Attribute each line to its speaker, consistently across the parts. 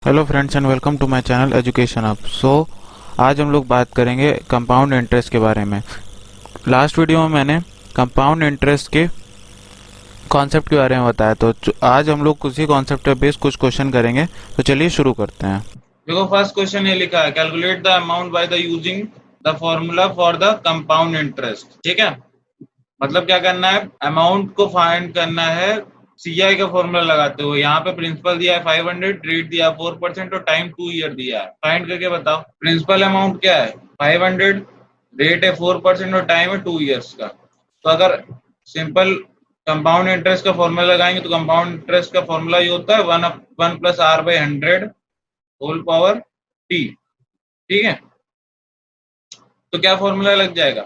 Speaker 1: Hello friends and welcome to my channel education up. आज हम लोग बात करेंगे कंपाउंड इंटरेस्ट के बारे में। लास्ट वीडियो में मैंने कंपाउंड इंटरेस्ट के कॉन्सेप्ट के बारे में बताया, तो आज हम लोग उसी कॉन्सेप्ट पे बेस्ड कुछ क्वेश्चन करेंगे। तो चलिए शुरू करते हैं।
Speaker 2: देखो फर्स्ट क्वेश्चन ये लिखा है, calculate the amount by the using the formula for the compound interest. ठीक है, मतलब क्या करना है, अमाउंट को फाइंड करना है सीआई का फॉर्मूला लगाते हुए। यहाँ पे प्रिंसिपल दिया है 500, रेट दिया 4% और टाइम 2 ईयर दिया है। फाइंड करके बताओ प्रिंसिपल अमाउंट क्या है 500, रेट है 4% और टाइम है 2 ईयर्स का। तो अगर सिंपल कंपाउंड इंटरेस्ट का फॉर्मूला लगाएंगे तो कंपाउंड इंटरेस्ट का फॉर्मूला ये होता है 1+r/100 होल पावर टी। ठीक है, तो क्या फॉर्मूला लग जाएगा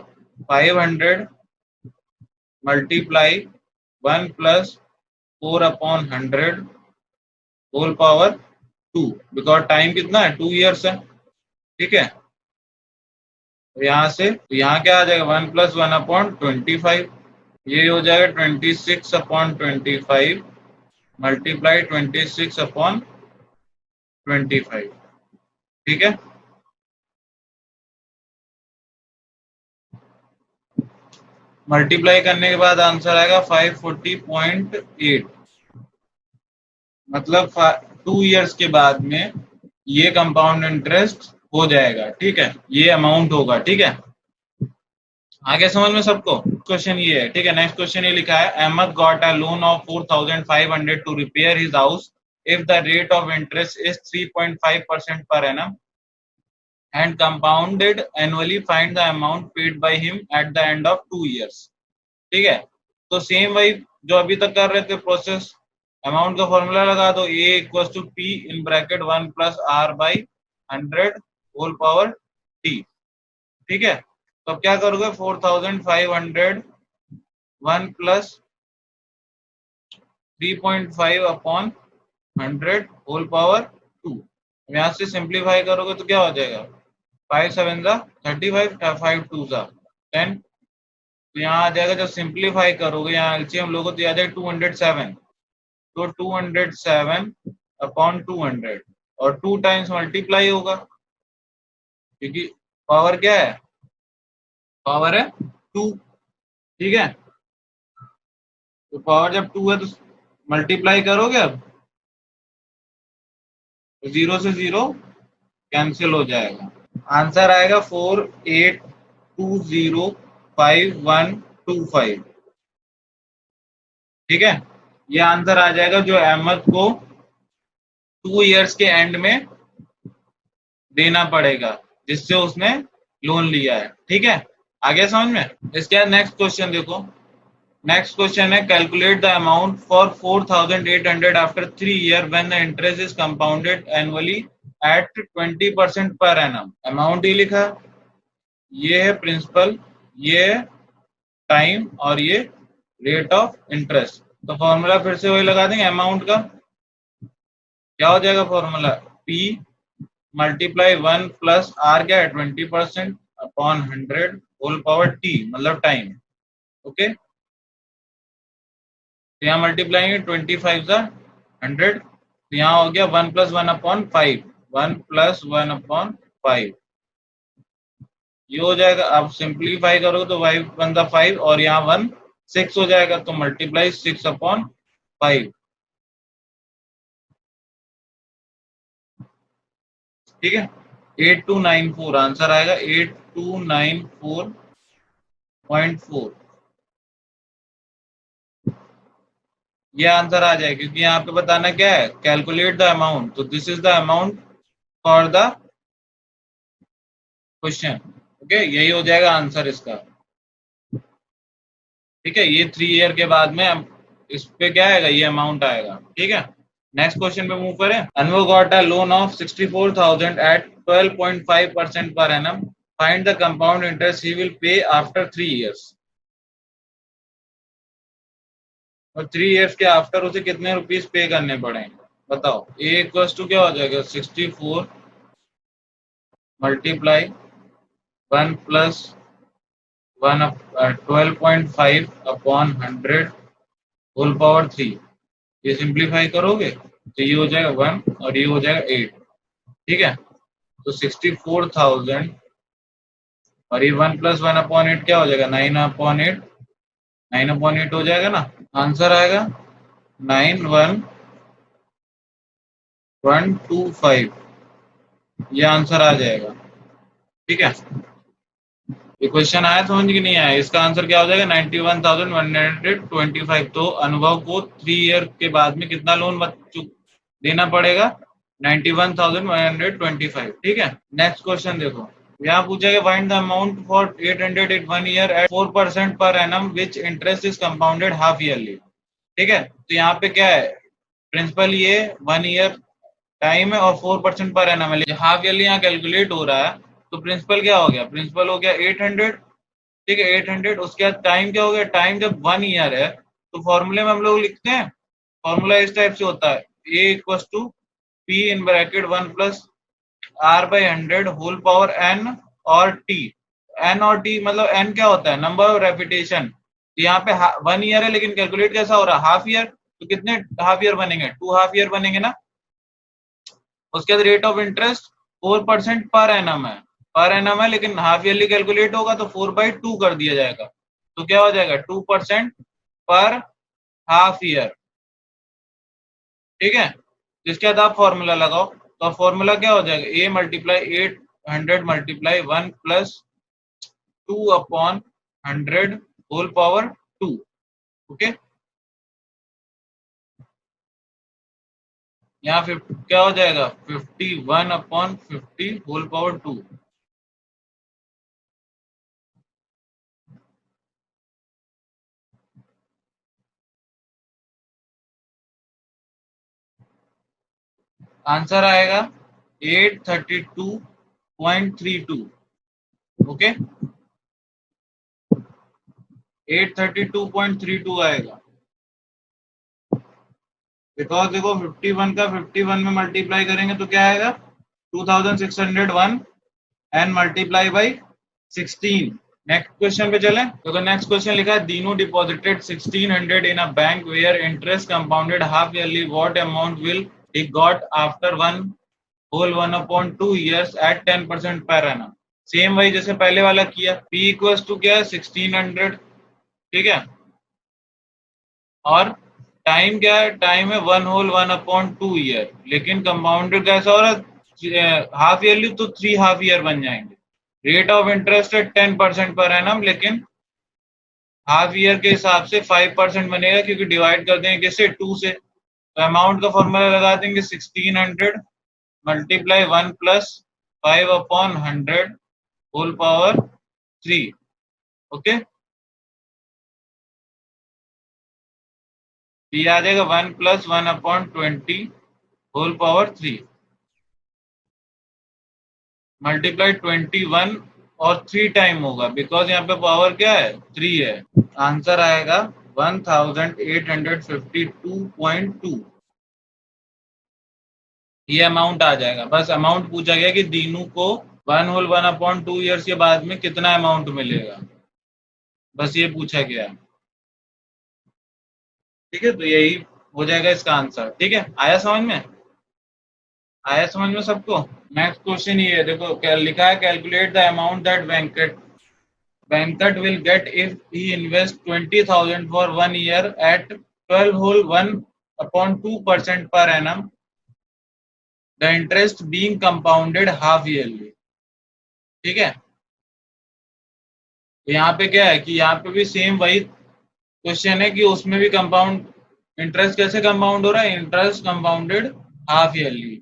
Speaker 2: 500 multiply 1+4/100 whole power 2, because time कितना है 2 ईयर्स है। ठीक है, तो यहाँ से तो यहाँ क्या आ जाएगा 1+1/25, ये हो जाएगा 26/25 मल्टीप्लाई 26/25। ठीक है, मल्टीप्लाई करने के बाद आंसर आएगा 540.8, मतलब 2 ईयर्स के बाद में ये कंपाउंड इंटरेस्ट हो जाएगा। ठीक है, ये अमाउंट होगा। ठीक है, आगे समझ में सबको। क्वेश्चन ये है, ठीक है। नेक्स्ट क्वेश्चन ये लिखा है, Ahmed got a loan of 4500 to repair his house if the rate of interest is 3.5% per annum and compounded annually. Find the amount paid by him at the end of 2 years। ठीक है, तो same वही जो अभी तक कर रहे थे प्रोसेस। अमाउंट का फॉर्मूला लगा दो, A equal to P in bracket 1+r/100 whole power T. ठीक है, तो अब क्या करोगे 4500 1+3.5/100 होल पावर 2। यहाँ से सिंप्लीफाई करोगे तो क्या हो जाएगा 5 7 35, 5 2 10। तो यहाँ आ जाएगा, जब सिंप्लीफाई करोगे यहाँ एलसीएम लोगों तो आ जाएगा 207। तो 207/200 और 2 टाइम्स मल्टीप्लाई होगा, क्योंकि पावर क्या है, पावर है 2। ठीक है, तो पावर जब 2 है तो मल्टीप्लाई करोगे, अब तो 0 से 0 कैंसिल हो जाएगा। आंसर आएगा 48205125। ठीक है, ये आंसर आ जाएगा जो अहमद को 2 ईयर्स के एंड में देना पड़ेगा, जिससे उसने लोन लिया है। ठीक है, आगे समझ में। इसके बाद नेक्स्ट क्वेश्चन देखो। नेक्स्ट क्वेश्चन है, calculate the amount for 4800 after 3 year when the interest is compounded annually at 20% per annum. Amount ही लिखा, ये है प्रिंसिपल, ये है टाइम और ये रेट ऑफ इंटरेस्ट। तो फॉर्मूला फिर से वही लगा देंगे अमाउंट का। क्या हो जाएगा फॉर्मूला, P मल्टीप्लाई 1+r क्या है 20%/100 होल पावर t, मतलब टाइम। ओके, तो यहाँ मल्टीप्लाई 25 तो यहाँ हो गया 1+1/5, 1+1/5 ये हो जाएगा। अब सिंप्लीफाई करोगे तो 5 और यहाँ 1 6 हो जाएगा, तो मल्टीप्लाई 6/5। ठीक है, 8294 आंसर आएगा 8294.4। ये आंसर आ जाएगा, क्योंकि यहाँ पे बताना क्या है, कैलकुलेट द अमाउंट। तो this is the amount for the question. Okay, यही हो जाएगा आंसर इसका। ठीक है, ये 3 ईयर के बाद में इस पे क्या आएगा, ये अमाउंट आएगा। ठीक है, नेक्स्ट क्वेश्चन पे मूव करें। Anwar got a loan of 64,000 at 12.5% per annum. Find the compound interest he will pay after 3 years. और 3 ईयर्स के आफ्टर उसे कितने रुपीस पे करने पड़ेंगे बताओ। ए इक्वल्स टू क्या हो जाएगा 64 मल्टीप्लाई 1+12.5/100 होल पावर 3। ये सिंप्लीफाई करोगे तो ये हो जाएगा 1 और ये हो जाएगा 8। ठीक है, तो 64,000 और ये 1 प्लस 1/8 क्या हो जाएगा, 9/8। 9/8 हो जाएगा ना। आंसर आएगा 9125। ये आंसर आ जाएगा। ठीक है, ये क्वेश्चन आया समझ कि नहीं आया? इसका आंसर क्या हो जाएगा, 91,125। तो अनुभव को 3 ईयर के बाद में कितना लोन देना पड़ेगा, 91,125। ठीक है, नेक्स्ट क्वेश्चन देखो। यहाँ पूछा find the amount for 800 in 1 year at 4% per annum which interest is compounded half yearly. ठीक है, तो यहाँ पे क्या है, प्रिंसिपल ये 1 ईयर टाइम है और 4% पर एनम है, हाफ ईयरली यहाँ कैलकुलेट हो रहा है। तो प्रिंसिपल क्या हो गया, प्रिंसिपल हो गया 800। ठीक है, 800। उसके बाद टाइम क्या हो गया, टाइम जब 1 ईयर है तो फॉर्मूले में हम लोग लिखते हैं, फॉर्मूला इस टाइप से होता है, A equal to P in bracket 1 plus R/100 whole power n और t। n और t मतलब n क्या होता है, नंबर ऑफ रेपिटेशन। यहाँ पे 1 ईयर है लेकिन कैलकुलेट कैसा हो रहा है, हाफ ईयर। तो कितने हाफ ईयर बनेंगे, 2 हाफ ईयर बनेंगे ना। उसके बाद rate of interest 4% per annum है, पर एनम है लेकिन हाफ ईयरली कैलकुलेट होगा तो 4/2 कर दिया जाएगा। तो क्या हो जाएगा, 2% पर हाफ ईयर। ठीक है, जिसके बाद आप फॉर्मूला लगाओ, तो फॉर्मूला क्या हो जाएगा, A multiply 800 multiply 1 plus 2/100 whole power 2। Okay, यहाँ क्या हो जाएगा, 51/50 होल पावर 2। आंसर आएगा 832.32। ओके, 832.32 आएगा। बिकॉज देखो 51 का 51 में मल्टीप्लाई करेंगे तो क्या आएगा, 2601 and multiply by 16। Next question पे चलें। तो नेक्स्ट क्वेश्चन लिखा है, Dinu deposited 1600 in a bank where interest compounded half yearly, what amount will he got after 1/2 years at 10% per annum। Same वही जैसे पहले वाला किया, p इक्वल्स टू क्या है 1600। ठीक है, और टाइम क्या है, टाइम है 1/2 ईयर, लेकिन कंपाउंडेड कैसा हो रहा है, हाफ ईयरली, तो 3 हाफ ईयर बन जाएंगे। रेट ऑफ इंटरेस्ट है 10% पर एनम, लेकिन हाफ ईयर के हिसाब से 5% बनेगा क्योंकि डिवाइड कर देंगे किससे, 2 से। तो अमाउंट का फॉर्मूला लगा देंगे 1600 multiply 1 plus 5/100 whole power 3। Okay, ये आ जाएगा 1 प्लस 1/20 होल पावर 3 मल्टीप्लाई 21 और 3 टाइम होगा बिकॉज यहाँ पे पावर क्या है, 3 है। आंसर आएगा 1852.2। ये अमाउंट आ जाएगा। बस अमाउंट पूछा गया कि दीनू को 1/2 ईयर्स के बाद में कितना अमाउंट मिलेगा, बस ये पूछा गया। ठीक है, तो यही हो जाएगा इसका आंसर। ठीक है, आया समझ में, आया समझ में सबको। नेक्स्ट क्वेश्चन ये है, देखो क्या लिखा है, calculate the amount that Venkat will get if he invest 20,000 for 1 year at 12 whole 1/2% per annum, the interest being compounded half yearly. ठीक है, तो यहाँ पे क्या है कि यहाँ पे भी सेम वही क्वेश्चन है कि उसमें भी कंपाउंड इंटरेस्ट कैसे कंपाउंड हो रहा है, इंटरेस्ट कंपाउंडेड हाफ ईयरली।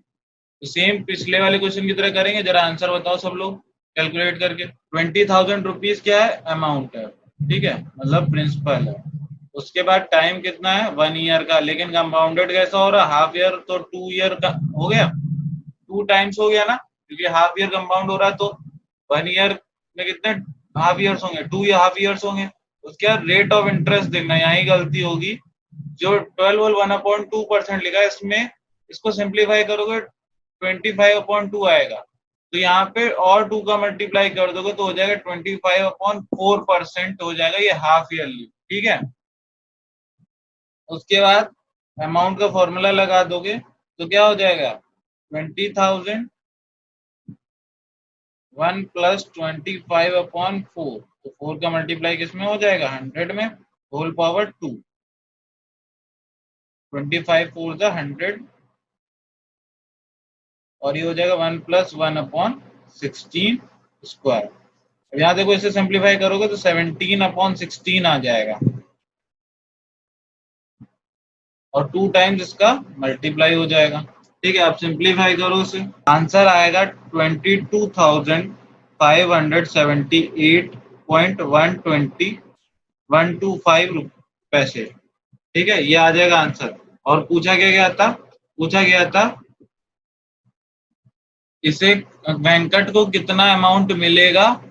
Speaker 2: तो सेम पिछले वाले क्वेश्चन की तरह करेंगे। जरा आंसर बताओ सब लोग कैलकुलेट करके। 20,000 रुपीज क्या है, अमाउंट है। ठीक है, मतलब प्रिंसिपल है। उसके बाद टाइम कितना है, 1 ईयर का, लेकिन कंपाउंडेड कैसा हो रहा है, हाफ ईयर, तो 2 ईयर का हो गया, 2 टाइम्स हो गया ना, क्योंकि हाफ ईयर कंपाउंड हो रहा है। तो 1 ईयर में कितने हाफ ईयर्स होंगे, 2 या हाफ ईयर्स होंगे। उसके बाद रेट ऑफ इंटरेस्ट देखना, यही गलती होगी, जो 12 और 1/2% लिखा है इसमें, इसको सिंप्लीफाई करोगे 25/2 आएगा। तो यहाँ पे और 2 का मल्टीप्लाई कर दोगे तो हो जाएगा 25/4% हो जाएगा, ये हाफ ईयरली। ठीक है, उसके बाद अमाउंट का फॉर्मूला लगा दोगे, तो क्या हो जाएगा 20,000 1 प्लस 25/4, तो 4 का मल्टीप्लाई किसमें हो जाएगा 100 में, होल पावर 2, 25 4 जा 100, और ये हो जाएगा 1 प्लस 1/16 स्क्वायर। यहाँ देखो इसे सिंप्लीफाई करोगे तो 17/16 आ जाएगा, और 2 टाइम्स इसका मल्टीप्लाई हो जाएगा। ठीक है, आप सिंप्लीफाई करो इसे, आंसर आएगा 22,578.125 पैसे। ठीक है, ये आ जाएगा आंसर। और पूछा क्या गया था, पूछा गया था इसे वेंकट को कितना अमाउंट मिलेगा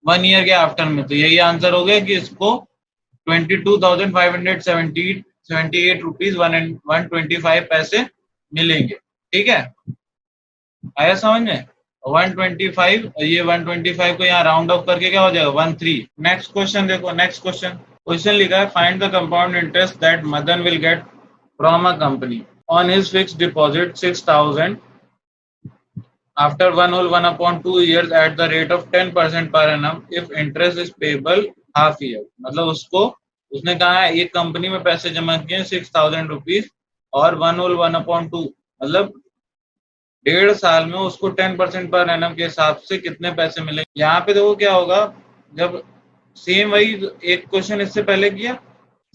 Speaker 2: 1 ईयर के आफ्टर में, तो यही आंसर हो गया कि इसको 22,578 रुपीज 125 पैसे मिलेंगे। ठीक है, आया समझ में। 125, ये 125 को यहाँ राउंड ऑफ करके क्या हो जाएगा 13। नेक्स्ट क्वेश्चन देखो, नेक्स्ट क्वेश्चन लिखा है find the compound interest that Madan will get from a company on his fixed deposit 6,000 after 1/2 years at the rate of 10% per annum if interest is payable half year। मतलब उसने कहा है एक company में पैसे जमा किए 6,000 रुपीज और 1/2 मतलब 1.5 साल में उसको 10% पर एनम के हिसाब से कितने पैसे मिलेंगे। यहाँ पे देखो क्या होगा, जब सेम वही एक क्वेश्चन इससे पहले किया,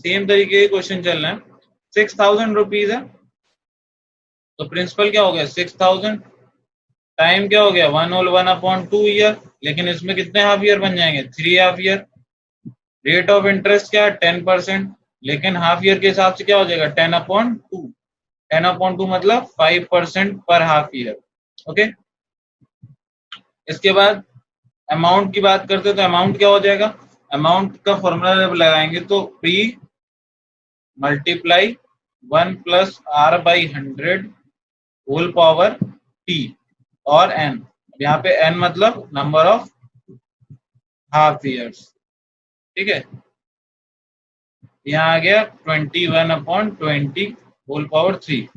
Speaker 2: सेम तरीके के क्वेश्चन चल रहे हैं। 6,000 रुपीज है तो प्रिंसिपल क्या हो गया 6,000, टाइम क्या हो गया 1/2 ईयर, लेकिन इसमें कितने हाफ ईयर बन जाएंगे 3 half year. Rate of interest क्या है 10%, लेकिन हाफ ईयर के हिसाब से क्या हो जाएगा 10/2, 10/2 मतलब 5% पर हाफ ईयर। ओके, इसके बाद अमाउंट की बात करते हैं तो अमाउंट क्या हो जाएगा, अमाउंट का फॉर्मूला जब लगाएंगे तो P multiply 1 plus R/100 whole power T और N। यहाँ पे N मतलब नंबर ऑफ हाफ ईयर्स। ठीक है, यहाँ आ गया 21/20 होल पावर 3।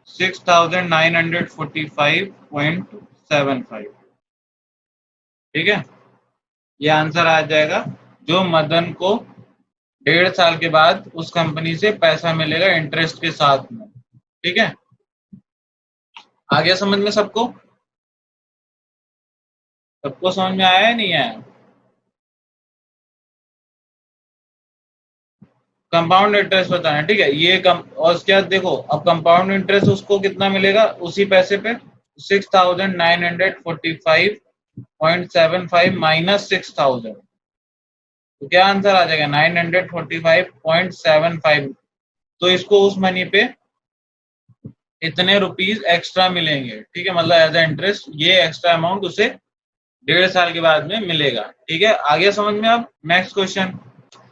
Speaker 2: $6,945.75। ठीक है, ये आंसर आ जाएगा जो मदन को 1.5 साल के बाद उस कंपनी से पैसा मिलेगा इंटरेस्ट के साथ में। ठीक है, आ गया समझ में सबको, सबको समझ में आया या नहीं आया। कंपाउंड इंटरेस्ट बताना है। ठीक है, ये और उसके बाद देखो अब कंपाउंड इंटरेस्ट उसको कितना मिलेगा उसी पैसे पे 6,945.75 माइनस 6,000, तो क्या आंसर आ जाएगा 945.75। तो इसको उस मनी पे इतने रुपीज एक्स्ट्रा मिलेंगे। ठीक है, मतलब एज ए इंटरेस्ट ये एक्स्ट्रा अमाउंट उसे 1.5 साल के बाद में मिलेगा। ठीक है, आगे समझ में। अब next question,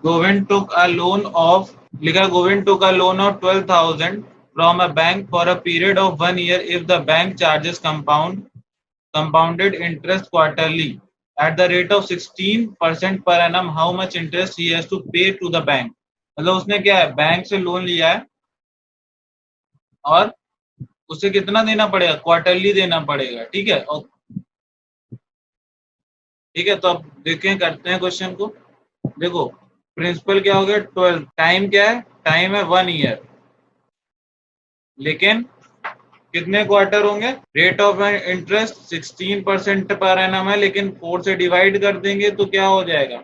Speaker 2: Govind took a loan of, लिखा Govind took a loan of 12,000 from a bank for a period of 1 year if the bank charges compounded interest quarterly at the rate of 16% per annum, how much interest he has to pay to the bank। मतलब उसने क्या है bank से loan लिया है और उसे कितना देना पड़ेगा क्वार्टरली देना पड़ेगा। ठीक है, और ठीक है, तो अब देखें करते हैं क्वेश्चन को। देखो प्रिंसिपल क्या हो गया 12, टाइम क्या है, टाइम है 1 ईयर, लेकिन कितने क्वार्टर होंगे, rate of interest 16% per annum है, लेकिन 4 से डिवाइड कर देंगे तो क्या हो जाएगा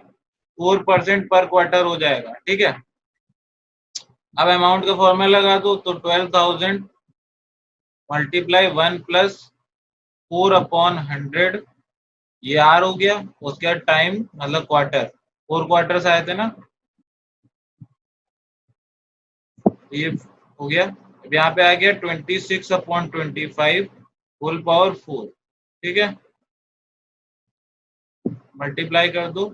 Speaker 2: 4% पर क्वार्टर हो जाएगा। ठीक है, अब अमाउंट का फॉर्मूला लगा दो तो 12,000 मल्टीप्लाई 1 प्लस 4/100, ये आर हो गया। उसके बाद टाइम मतलब क्वार्टर, 4 क्वार्टर्स आए थे ना, ये हो गया। अब यहाँ पे आ गया 26/25 होल पावर 4, ठीक है, मल्टीप्लाई कर दो।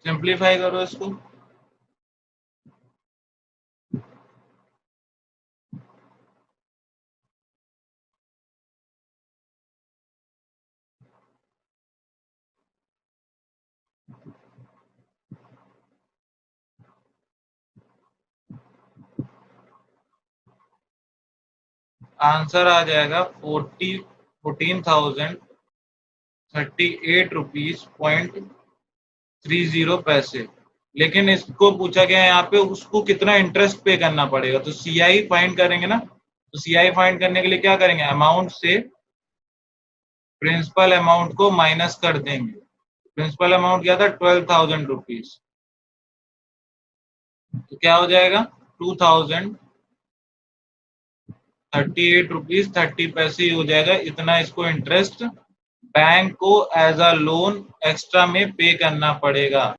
Speaker 2: सिंप्लीफाई करो इसको। आंसर आ जाएगा 14,38 रुपीज.30 पैसे। लेकिन इसको पूछा गया है यहाँ पे उसको कितना इंटरेस्ट पे करना पड़ेगा, तो सीआई फाइंड करेंगे ना। तो सीआई फाइंड करने के लिए क्या करेंगे, अमाउंट से प्रिंसिपल अमाउंट को माइनस कर देंगे। प्रिंसिपल अमाउंट क्या था, 12,000 रुपीज। तो क्या हो जाएगा, 2,038 रुपीज 30 पैसे ही हो जाएगा। इतना इसको इंटरेस्ट बैंक को एज अ लोन एक्स्ट्रा में पे करना पड़ेगा।